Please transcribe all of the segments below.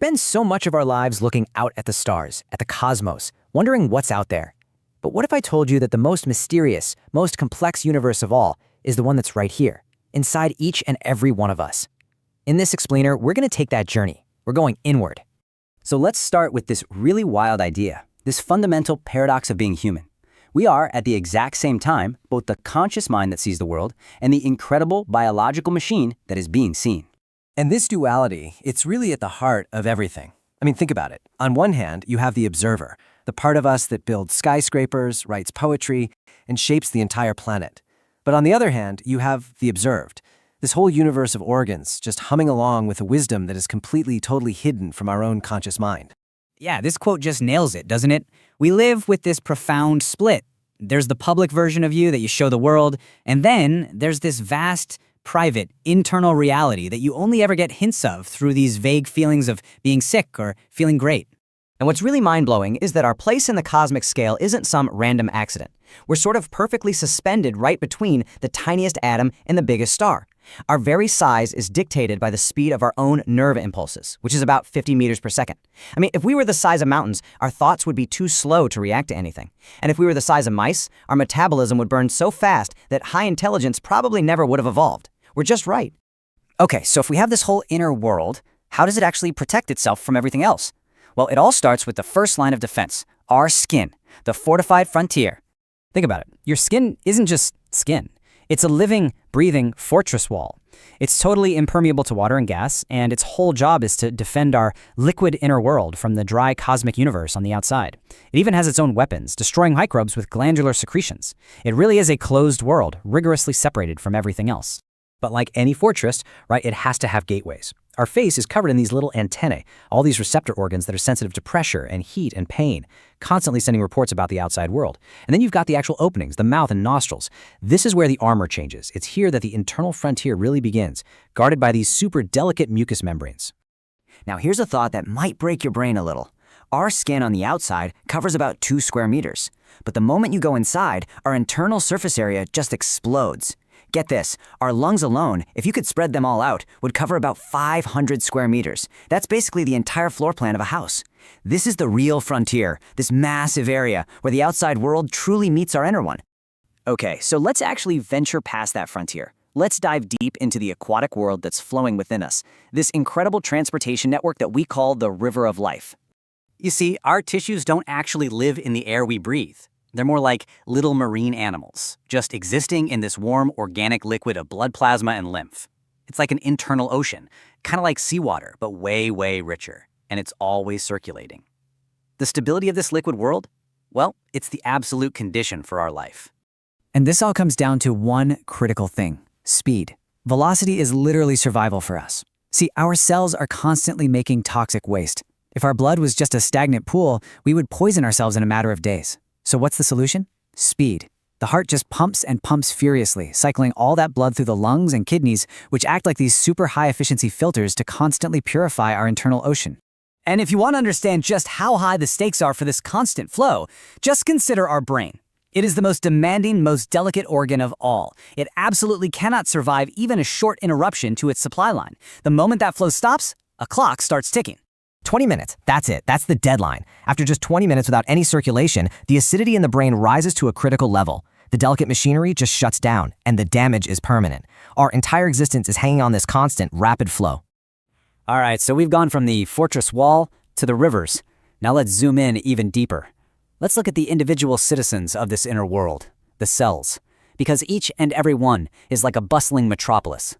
Spend so much of our lives looking out at the stars, at the cosmos, wondering what's out there. But what if I told you that the most mysterious, most complex universe of all is the one that's right here, inside each and every one of us? In this explainer, we're going to take that journey. We're going inward. So let's start with this really wild idea, this fundamental paradox of being human. We are, at the exact same time, both the conscious mind that sees the world and the incredible biological machine that is being seen. And this duality, it's really at the heart of everything. I mean, think about it. On one hand, you have the observer, the part of us that builds skyscrapers, writes poetry, and shapes the entire planet. But on the other hand, you have the observed, this whole universe of organs just humming along with a wisdom that is completely, totally hidden from our own conscious mind. Yeah, this quote just nails it, doesn't it? We live with this profound split. There's the public version of you that you show the world, and then there's this vast, private, internal reality that you only ever get hints of through these vague feelings of being sick or feeling great. And what's really mind-blowing is that our place in the cosmic scale isn't some random accident. We're sort of perfectly suspended right between the tiniest atom and the biggest star. Our very size is dictated by the speed of our own nerve impulses, which is about 50 meters per second. I mean, if we were the size of mountains, our thoughts would be too slow to react to anything. And if we were the size of mice, our metabolism would burn so fast that high intelligence probably never would have evolved. We're just right. Okay, so if we have this whole inner world, how does it actually protect itself from everything else? Well, it all starts with the first line of defense, our skin, the fortified frontier. Think about it. Your skin isn't just skin. It's a living, breathing fortress wall. It's totally impermeable to water and gas, and its whole job is to defend our liquid inner world from the dry cosmic universe on the outside. It even has its own weapons, destroying microbes with glandular secretions. It really is a closed world, rigorously separated from everything else. But like any fortress, right, it has to have gateways. Our face is covered in these little antennae, all these receptor organs that are sensitive to pressure and heat and pain, constantly sending reports about the outside world. And then you've got the actual openings, the mouth and nostrils. This is where the armor changes. It's here that the internal frontier really begins, guarded by these super delicate mucous membranes. Now here's a thought that might break your brain a little. Our skin on the outside covers about 2 square meters. But the moment you go inside, our internal surface area just explodes. Get this, our lungs alone, if you could spread them all out, would cover about 500 square meters. That's basically the entire floor plan of a house. This is the real frontier, this massive area where the outside world truly meets our inner one. Okay, so let's actually venture past that frontier. Let's dive deep into the aquatic world that's flowing within us, this incredible transportation network that we call the river of life. You see, our tissues don't actually live in the air we breathe. They're more like little marine animals, just existing in this warm, organic liquid of blood plasma and lymph. It's like an internal ocean, kind of like seawater, but way, way richer, and it's always circulating. The stability of this liquid world? Well, it's the absolute condition for our life. And this all comes down to one critical thing, speed. Velocity is literally survival for us. See, our cells are constantly making toxic waste. If our blood was just a stagnant pool, we would poison ourselves in a matter of days. So what's the solution? Speed. The heart just pumps and pumps furiously, cycling all that blood through the lungs and kidneys, which act like these super high-efficiency filters to constantly purify our internal ocean. And if you want to understand just how high the stakes are for this constant flow, just consider our brain. It is the most demanding, most delicate organ of all. It absolutely cannot survive even a short interruption to its supply line. The moment that flow stops, a clock starts ticking. 20 minutes, that's it, that's the deadline. After just 20 minutes without any circulation, the acidity in the brain rises to a critical level. The delicate machinery just shuts down, and the damage is permanent. Our entire existence is hanging on this constant, rapid flow. All right, so we've gone from the fortress wall to the rivers. Now let's zoom in even deeper. Let's look at the individual citizens of this inner world, the cells, because each and every one is like a bustling metropolis.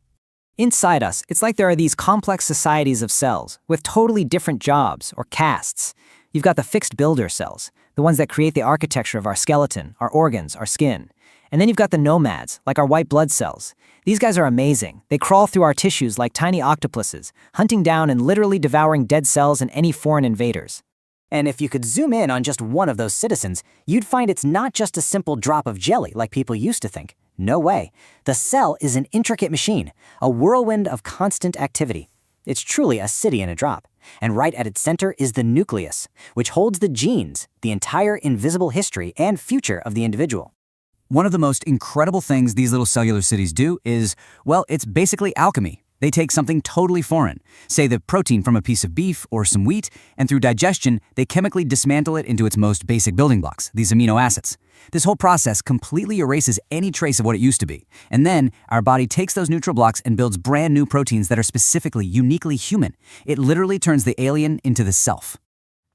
Inside us, it's like there are these complex societies of cells with totally different jobs or castes. You've got the fixed builder cells, the ones that create the architecture of our skeleton, our organs, our skin. And then you've got the nomads, like our white blood cells. These guys are amazing. They crawl through our tissues like tiny octopuses, hunting down and literally devouring dead cells and any foreign invaders. And if you could zoom in on just one of those citizens, you'd find it's not just a simple drop of jelly like people used to think. No way. The cell is an intricate machine, a whirlwind of constant activity. It's truly a city in a drop. And right at its center is the nucleus, which holds the genes, the entire invisible history and future of the individual. One of the most incredible things these little cellular cities do is, well, it's basically alchemy. They take something totally foreign, say the protein from a piece of beef or some wheat, and through digestion, they chemically dismantle it into its most basic building blocks, these amino acids. This whole process completely erases any trace of what it used to be. And then, our body takes those neutral blocks and builds brand new proteins that are specifically, uniquely human. It literally turns the alien into the self.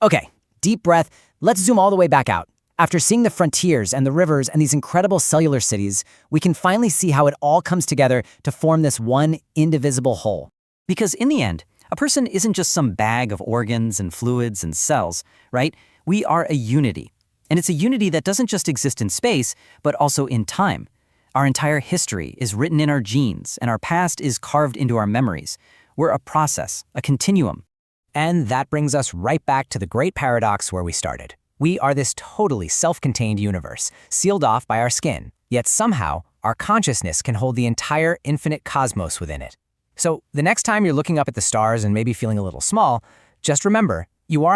Okay, deep breath. Let's zoom all the way back out. After seeing the frontiers and the rivers and these incredible cellular cities, we can finally see how it all comes together to form this one indivisible whole. Because in the end, a person isn't just some bag of organs and fluids and cells, right? We are a unity. And it's a unity that doesn't just exist in space, but also in time. Our entire history is written in our genes, and our past is carved into our memories. We're a process, a continuum. And that brings us right back to the great paradox where we started. We are this totally self-contained universe, sealed off by our skin, yet somehow our consciousness can hold the entire infinite cosmos within it. So the next time you're looking up at the stars and maybe feeling a little small, just remember, you aren't